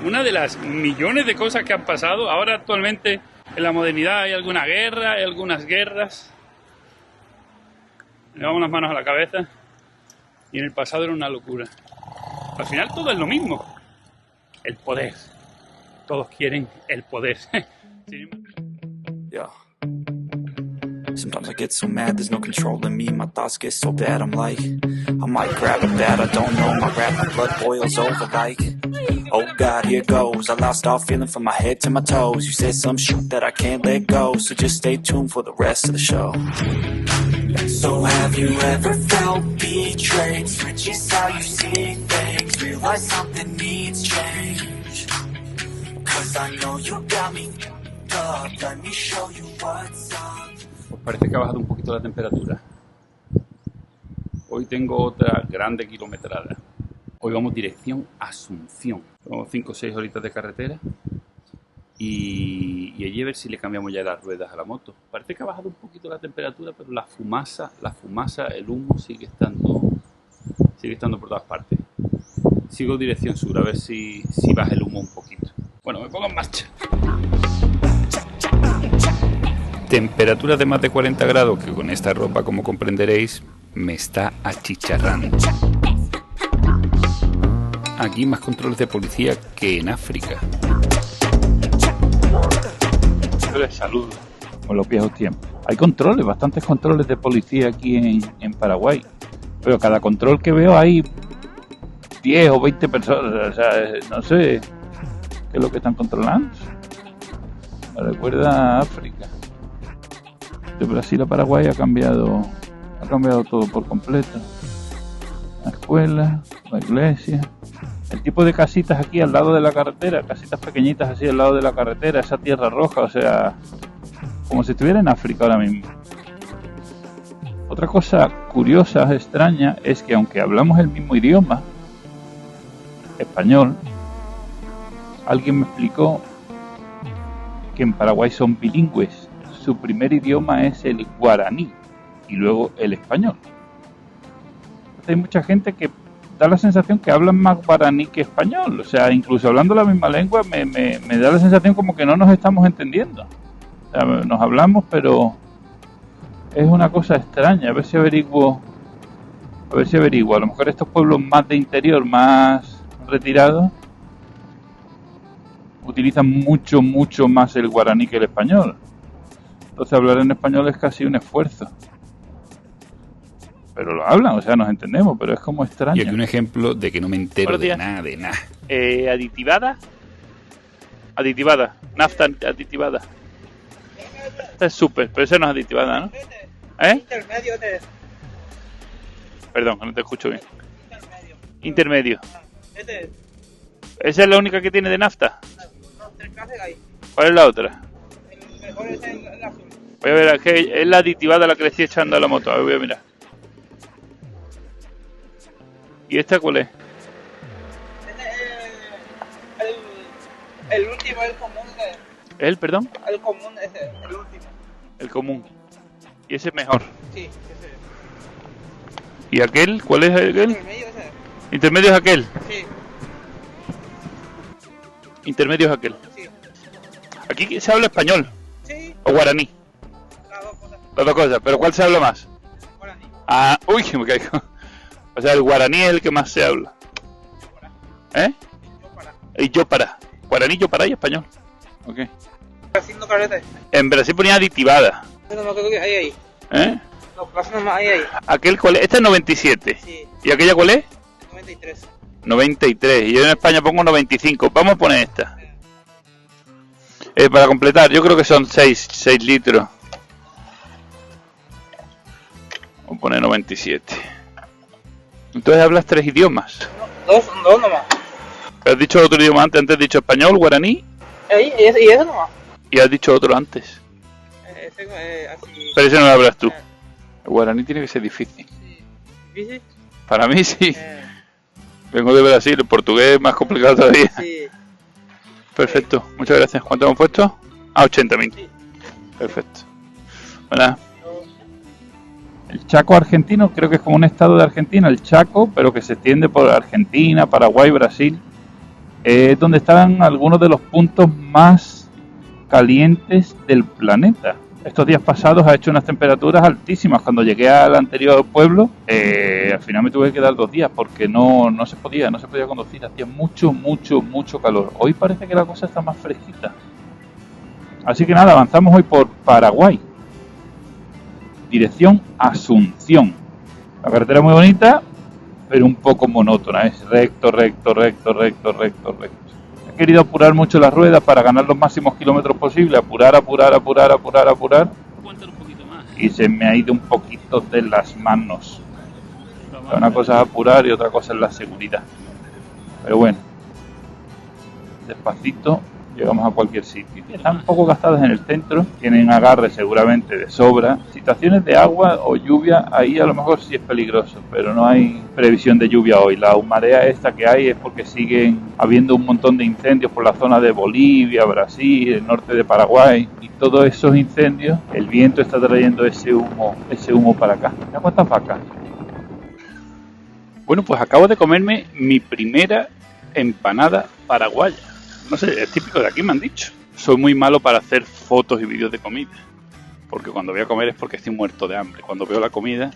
una de las millones de cosas que han pasado. Ahora actualmente en la modernidad hay alguna guerra, hay algunas guerras. Llevamos las manos a la cabeza y en el pasado era una locura. Al final todo es lo mismo. El poder. Todos quieren el poder. Yeah. Sometimes I get so mad, there's no controlling me. My thoughts get so bad, I'm like, I might grab a bat, I don't know. My rap, my blood boils over like, oh God, here goes. I lost all feeling from my head to my toes. You said some shit that I can't let go, so just stay tuned for the rest of the show. So have you ever felt betrayed? Switches how you see things. Realize something needs change. Cause I know you got me up. Let me show you what's up. Pues parece que ha bajado un poquito la temperatura. Hoy tengo otra grande kilometrada. Hoy vamos dirección Asunción. Tengo 5 o 6 horitas de carretera. Y allí a ver si le cambiamos ya las ruedas a la moto. Parece que ha bajado un poquito la temperatura, pero la fumasa, el humo sigue estando por todas partes. Sigo dirección sur, a ver si baja el humo un poquito. Bueno, me pongo en marcha. Temperatura de más de 40 grados, que con esta ropa, como comprenderéis, me está achicharrando. Aquí más controles de policía que en África. De salud, con los viejos tiempos. Hay controles, bastantes controles de policía aquí en Paraguay. Pero cada control que veo hay 10 o 20 personas. O sea, no sé qué es lo que están controlando. Me recuerda a África. De Brasil a Paraguay ha cambiado todo por completo. La escuela, la iglesia, el tipo de casitas aquí al lado de la carretera, casitas pequeñitas así al lado de la carretera, esa tierra roja, o sea, como si estuviera en África ahora mismo. Otra cosa curiosa, extraña, es que aunque hablamos el mismo idioma, español, alguien me explicó que en Paraguay son bilingües. Su primer idioma es el guaraní y luego el español. Entonces hay mucha gente que da la sensación que hablan más guaraní que español. O sea, incluso hablando la misma lengua me da la sensación como que no nos estamos entendiendo. O sea, nos hablamos, pero es una cosa extraña. A ver si averiguo. A lo mejor estos pueblos más de interior, más retirados, utilizan mucho más el guaraní que el español. Entonces hablar en español es casi un esfuerzo. Pero lo hablan, o sea, nos entendemos, pero es como extraño. Y aquí un ejemplo de que no me entero de nada. Aditivada, nafta aditivada. Esta es súper, pero esa no es aditivada, ¿no? Intermedio de... Perdón, no te escucho bien. Intermedio. ¿Esa es la única que tiene de nafta? No, 3 clases hay. ¿Cuál es la otra? El mejor es el azul. Voy a ver, es la aditivada la que le estoy echando a la moto. A ver, voy a mirar. ¿Y esta cuál es? El último, el común. ¿El, perdón? El común es el último. El común. ¿Y ese es mejor? Sí, ese. ¿Y aquel? ¿Cuál es aquel? Intermedio ese. ¿Intermedio es aquel? Sí. Intermedio es aquel. Sí. Aquí se habla español. Sí. ¿O guaraní? Las dos cosas. Las dos cosas. ¿Pero cuál se habla más? Guaraní. Ah, uy, me caigo. O sea, el guaraní es el que más se habla. ¿Eh? Y yo para. Guaraní, yo para y español. Ok. Brasil no carrete. En Brasil ponía aditivada. No me acuerdo que hay ahí. ¿Eh? Los plazos nomás hay ahí. ¿Aquel cuál es? Este es 97. Sí. ¿Y aquella cuál es? 93. 93. Y yo en España pongo 95. Vamos a poner esta. Para completar, yo creo que son 6 litros. Vamos a poner 97. Entonces hablas 3 idiomas. No, dos nomás. ¿Has dicho otro idioma antes? Antes has dicho español, guaraní. Y eso nomás. Y has dicho otro antes. Ese así. Pero ese no lo hablas tú. El guaraní tiene que ser difícil. Sí. ¿Difícil? Para mí sí. Vengo de Brasil, el portugués es más complicado todavía. Sí. Perfecto, muchas gracias. ¿Cuánto hemos puesto? 80.000. Sí. Perfecto. Hola. El Chaco argentino creo que es como un estado de Argentina, el Chaco, pero que se extiende por Argentina, Paraguay, Brasil. es donde están algunos de los puntos más calientes del planeta. Estos días pasados ha hecho unas temperaturas altísimas. Cuando llegué al anterior pueblo, al final me tuve que quedar 2 días porque no se podía conducir. Hacía mucho calor. Hoy parece que la cosa está más fresquita. Así que nada, avanzamos hoy por Paraguay. Dirección Asunción. La carretera muy bonita, pero un poco monótona. Es recto. He querido apurar mucho las ruedas para ganar los máximos kilómetros posibles. Apurar. Cuéntanos un poquito más. Y se me ha ido un poquito de las manos. Una cosa es apurar y otra cosa es la seguridad. Pero bueno, despacito llegamos a cualquier sitio. Están un poco gastadas en el centro, tienen agarre seguramente de sobra. Situaciones de agua o lluvia, ahí a lo mejor sí es peligroso, pero no hay previsión de lluvia hoy. La humedad esta que hay es porque siguen habiendo un montón de incendios por la zona de Bolivia, Brasil, el norte de Paraguay, y todos esos incendios, el viento está trayendo ese humo para acá. ¿Ya cuántas vacas? Bueno, pues acabo de comerme mi primera empanada paraguaya. No sé, es típico de aquí, me han dicho. Soy muy malo para hacer fotos y vídeos de comida, porque cuando voy a comer es porque estoy muerto de hambre. Cuando veo la comida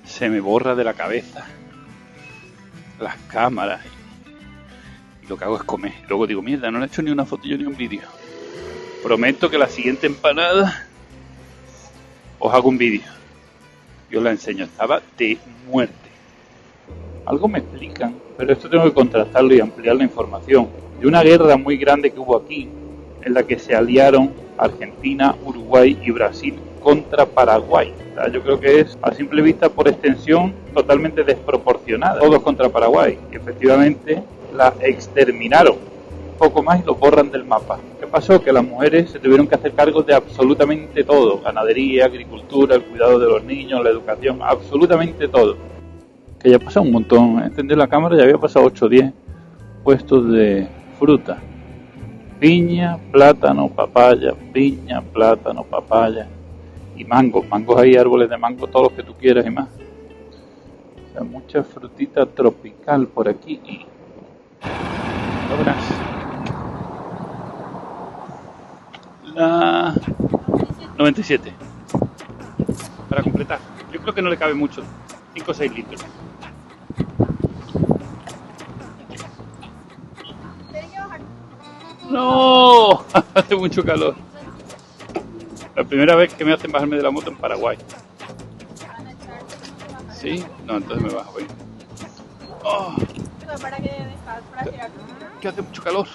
se me borra de la cabeza las cámaras y lo que hago es comer. Luego digo, mierda, no le he hecho ni una foto yo ni un vídeo. Prometo que la siguiente empanada os hago un vídeo. Yo la enseño, estaba de muerte. Algo me explican, pero esto tengo que contrastarlo y ampliar la información. De una guerra muy grande que hubo aquí, en la que se aliaron Argentina, Uruguay y Brasil contra Paraguay. O sea, yo creo que es, a simple vista, por extensión, totalmente desproporcionada. Todos contra Paraguay. Y efectivamente la exterminaron. Un poco más y lo borran del mapa. ¿Qué pasó? Que las mujeres se tuvieron que hacer cargo de absolutamente todo. Ganadería, agricultura, el cuidado de los niños, la educación, absolutamente todo. Que ya ha pasado un montón. Encender la cámara, ya había pasado 8 o 10 puestos de fruta. Piña, plátano, papaya, piña, plátano, papaya y mangos. Mangos, hay árboles de mango, todos los que tú quieras y más. O sea, mucha frutita tropical por aquí y lo verás. La 97 para completar. Yo creo que no le cabe mucho, 5 o 6 litros. ¡No! Hace mucho calor. La primera vez que me hacen bajarme de la moto en Paraguay. ¿Sí? No, entonces me bajo ahí. Oh, que hace mucho calor.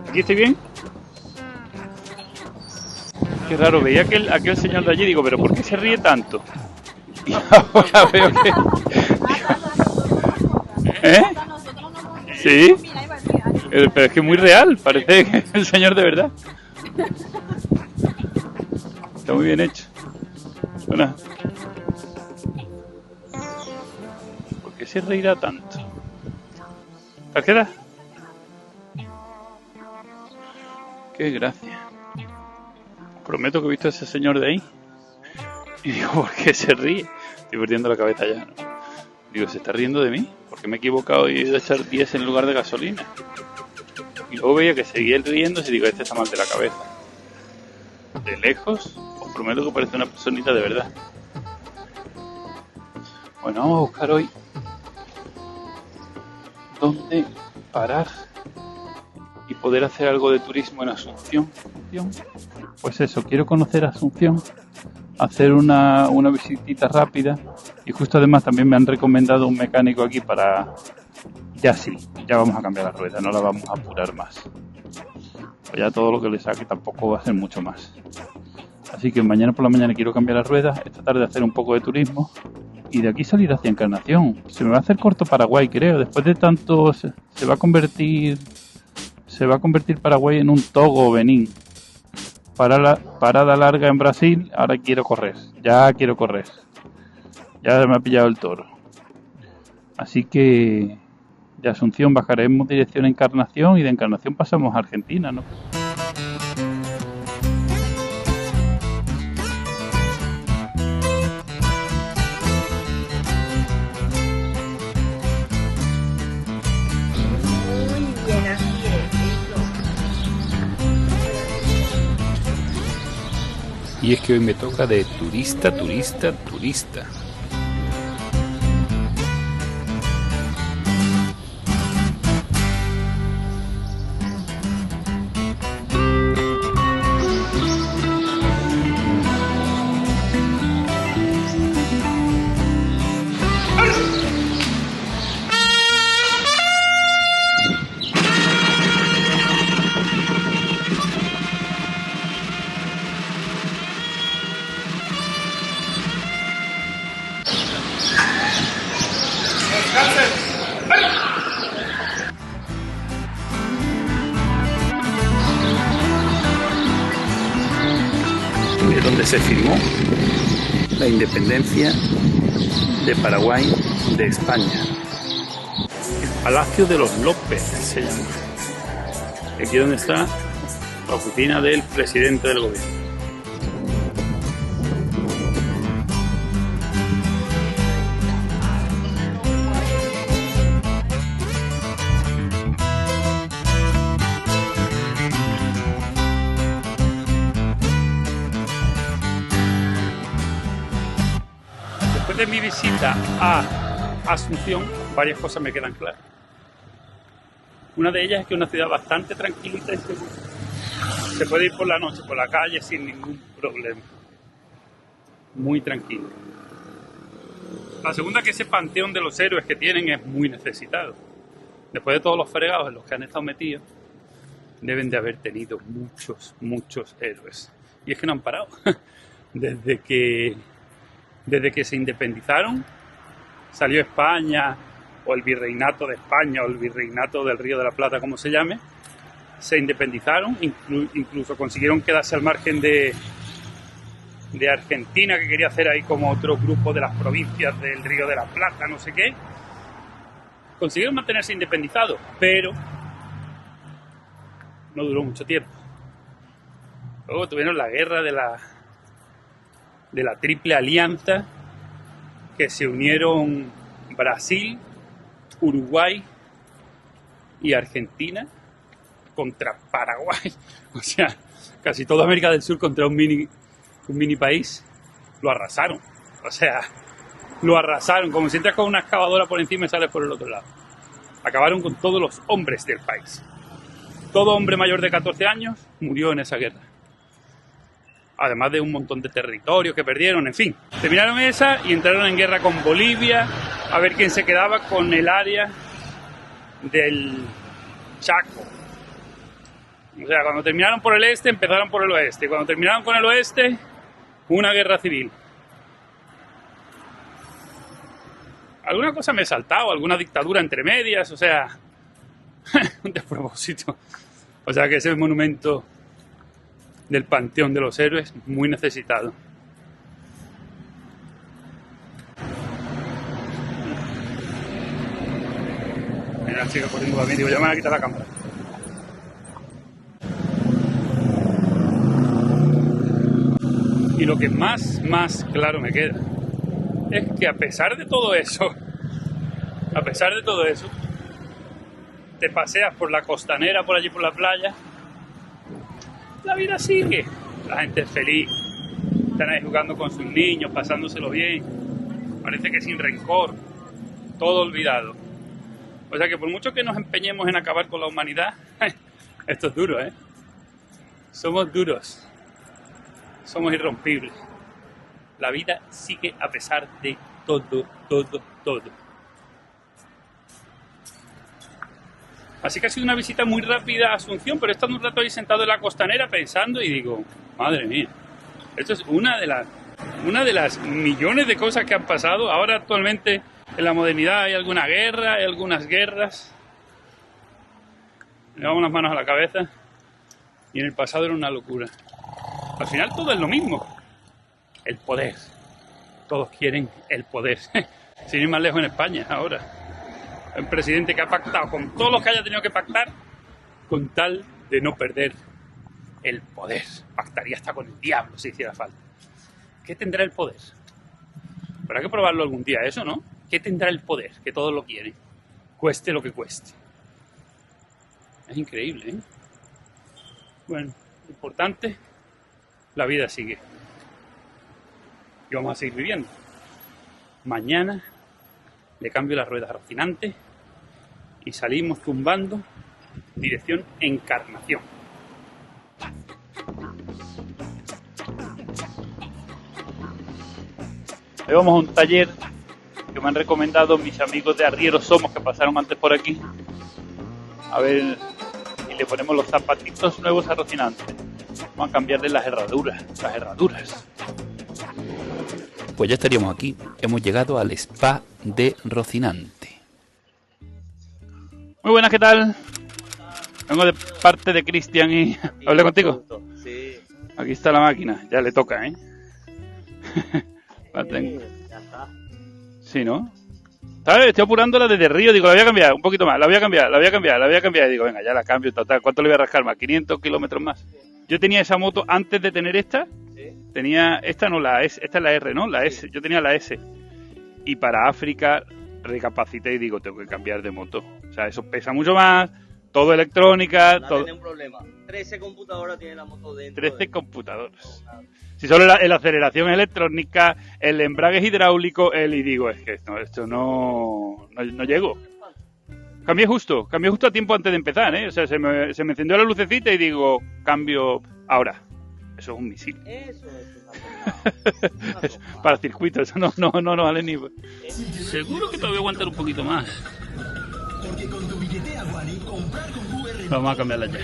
¿Aquí estoy bien? Qué raro, veía aquel señor de allí, digo, pero ¿por qué se ríe tanto? Y ahora veo que... ¿Eh? ¿Sí? Pero es que es muy real, parece que es el señor de verdad. Está muy bien hecho. Bueno. ¿Por qué se reirá tanto? ¿Tarjeta? Qué gracia. Prometo que he visto a ese señor de ahí. Y digo, ¿por qué se ríe? Estoy perdiendo la cabeza ya, ¿no? Digo, ¿se está riendo de mí? Porque me he equivocado y he ido a echar 10 en lugar de gasolina. Y luego veía que seguía él riéndose y digo, este está mal de la cabeza. De lejos, os prometo que parece una personita de verdad. Bueno, vamos a buscar hoy dónde parar y poder hacer algo de turismo en Asunción. Pues eso, quiero conocer Asunción, hacer una visitita rápida, y justo además también me han recomendado un mecánico aquí para... Ya sí, ya vamos a cambiar la rueda, no la vamos a apurar más. Pues ya todo lo que le saque tampoco va a ser mucho más. Así que mañana por la mañana quiero cambiar las ruedas, esta tarde hacer un poco de turismo y de aquí salir hacia Encarnación. Se me va a hacer corto Paraguay, creo. Después de tanto se va a convertir Paraguay en un Togo o Benín. Parada larga en Brasil, ahora quiero correr. Ya quiero correr. Ya me ha pillado el toro. Así que de Asunción bajaremos dirección a Encarnación y de Encarnación pasamos a Argentina, ¿no? Y es que hoy me toca de turista, turista, turista. Es donde se firmó la independencia de Paraguay de España. El Palacio de los López se llama. Aquí es donde está la oficina del presidente del gobierno. Después de mi visita a Asunción, varias cosas me quedan claras. Una de ellas es que es una ciudad bastante tranquilita y segura. Se puede ir por la noche, por la calle sin ningún problema. Muy tranquilo. La segunda, que ese panteón de los héroes que tienen es muy necesitado. Después de todos los fregados en los que han estado metidos, deben de haber tenido muchos héroes. Y es que no han parado. Desde que se independizaron, salió España, o el Virreinato de España, o el Virreinato del Río de la Plata, como se llame, se independizaron, incluso consiguieron quedarse al margen de Argentina, que quería hacer ahí como otro grupo de las provincias del Río de la Plata, no sé qué. Consiguieron mantenerse independizados, pero no duró mucho tiempo. Luego tuvieron la guerra de la Triple Alianza, que se unieron Brasil, Uruguay y Argentina contra Paraguay. O sea, casi toda América del Sur contra un mini país. Lo arrasaron. O sea, lo arrasaron. Como si entras con una excavadora por encima y sales por el otro lado. Acabaron con todos los hombres del país. Todo hombre mayor de 14 años murió en esa guerra. Además de un montón de territorios que perdieron, en fin. Terminaron esa y entraron en guerra con Bolivia, a ver quién se quedaba con el área del Chaco. O sea, cuando terminaron por el este, empezaron por el oeste. Cuando terminaron con el oeste, una guerra civil. Alguna cosa me he saltado, alguna dictadura entre medias, o sea, un despropósito. O sea que ese monumento del Panteón de los Héroes, muy necesitado. Mira, la chica corriendo a mí, digo, ya me van a quitar la cámara. Y lo que más claro me queda es que a pesar de todo eso, te paseas por la costanera, por allí por la playa, la vida sigue. La gente es feliz, están ahí jugando con sus niños, pasándoselo bien, parece que sin rencor, todo olvidado. O sea que por mucho que nos empeñemos en acabar con la humanidad, esto es duro, ¿eh? Somos duros, somos irrompibles. La vida sigue a pesar de todo. Así que ha sido una visita muy rápida a Asunción, pero he estado un rato ahí sentado en la costanera pensando y digo, madre mía, esto es una de las millones de cosas que han pasado. Ahora actualmente en la modernidad hay alguna guerra, hay algunas guerras. Le damos las manos a la cabeza y en el pasado era una locura. Al final todo es lo mismo, el poder. Todos quieren el poder. Sin ir más lejos en España ahora. Un presidente que ha pactado con todos los que haya tenido que pactar con tal de no perder el poder. Pactaría hasta con el diablo si hiciera falta. ¿Qué tendrá el poder? Habrá que probarlo algún día eso, ¿no? ¿Qué tendrá el poder? Que todos lo quieren. Cueste lo que cueste. Es increíble, ¿eh? Bueno, lo importante, la vida sigue. y vamos a seguir viviendo. Mañana le cambio las ruedas a Rocinante y salimos zumbando dirección Encarnación. Hoy vamos a un taller que me han recomendado mis amigos de Arrieros Somos, que pasaron antes por aquí. A ver, y le ponemos los zapatitos nuevos a Rocinante. Vamos a cambiarle las herraduras. Pues ya estaríamos aquí. Hemos llegado al spa de Rocinante. Muy buenas, ¿qué tal? Vengo de parte de Cristian y... ¿Hablé contigo? Sí. Aquí está la máquina, ya le toca, ¿eh? La tengo. Ya está. Sí, ¿no? ¿Sabes? Estoy apurándola desde Río, digo, la voy a cambiar, un poquito más, la voy a cambiar, y digo, venga, ya la cambio, total, ¿cuánto le voy a rascar más? 500 kilómetros más. Yo tenía esa moto antes de tener esta, Sí. tenía, esta no la S, esta es la R, ¿no? La S, yo tenía la S. Y para África recapacité y digo, tengo que cambiar de moto. O sea, eso pesa mucho más, todo electrónica, No todo... tiene un problema. 13 computadoras tiene la moto dentro. 13 computadores. Si solo la aceleración es electrónica, el embrague es hidráulico, y digo, es que esto no llego. Cambié justo a tiempo antes de empezar, ¿eh? O sea, se me encendió la lucecita y digo, cambio ahora. Eso es un misil. Eso es una sopa. Para circuitos, eso no vale ni... Seguro que te voy a aguantar un poquito más. Vamos a cambiarla ya.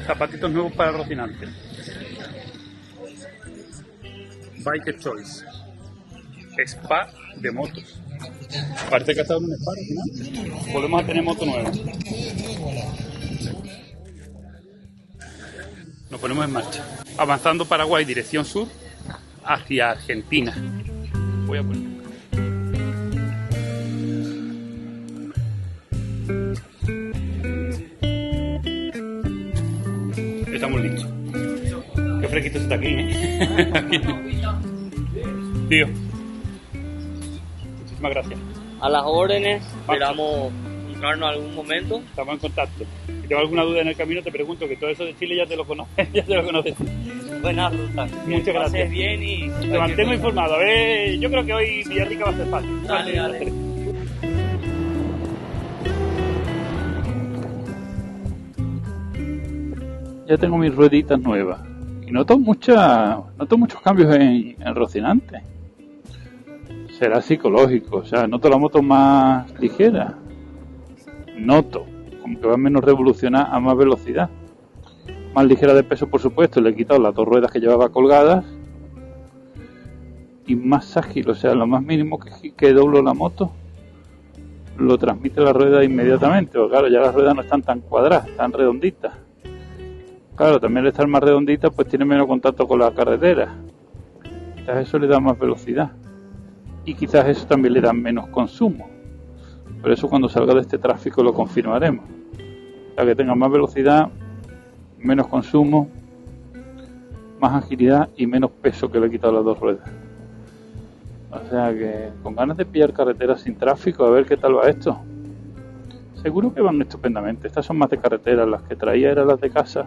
Zapatitos nuevos para Rocinante. Bike Choice. Spa de motos. Parece que ha estado en un spa Rocinante. Volvemos a tener moto nueva. Nos ponemos en marcha. Avanzando Paraguay, dirección sur, hacia Argentina. Voy a poner. Estamos listos. Qué fresquito está aquí, ¿eh? Tío. Muchísimas gracias. A las órdenes, esperamos encontrarnos algún momento. Estamos en contacto. Si tengo alguna duda en el camino, te pregunto, que todo eso de Chile ya te lo conoces. Buena ruta. Muchas Que pases gracias. bien y... Te mantengo informado. A ver, yo creo que hoy Villarrica va a ser fácil. Dale. Ya tengo mis rueditas nuevas y noto muchos cambios en Rocinante. Será psicológico, o sea, noto la moto más ligera, noto como que va menos revolucionada a más velocidad, más ligera de peso, por supuesto. Le he quitado las dos ruedas que llevaba colgadas y más ágil, o sea, lo más mínimo que doblo la moto lo transmite la rueda inmediatamente, porque claro, ya las ruedas no están tan cuadradas, están redonditas. Claro, también al estar más redondita, pues tiene menos contacto con la carretera. Quizás eso le da más velocidad. Y quizás eso también le da menos consumo. Pero eso cuando salga de este tráfico lo confirmaremos. O sea, que tenga más velocidad, menos consumo, más agilidad y menos peso que le he quitado las dos ruedas. O sea que con ganas de pillar carretera sin tráfico, a ver qué tal va esto. Seguro que van estupendamente. Estas son más de carretera, las que traía eran las de casa.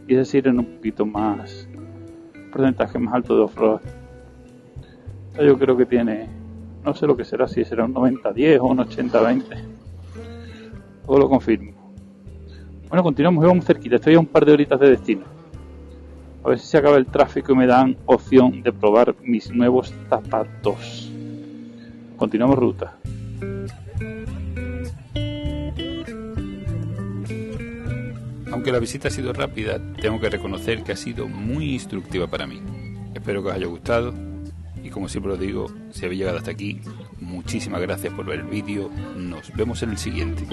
Y es decir, en un poquito más, un porcentaje más alto de off-road. Yo creo que tiene, no sé lo que será, si será un 90-10 o un 80-20. Luego lo confirmo. Bueno, continuamos, vamos cerquita, estoy a un par de horitas de destino. A ver si se acaba el tráfico y me dan opción de probar mis nuevos zapatos. Continuamos ruta. Aunque la visita ha sido rápida, tengo que reconocer que ha sido muy instructiva para mí. Espero que os haya gustado y, como siempre os digo, si habéis llegado hasta aquí, muchísimas gracias por ver el vídeo. Nos vemos en el siguiente.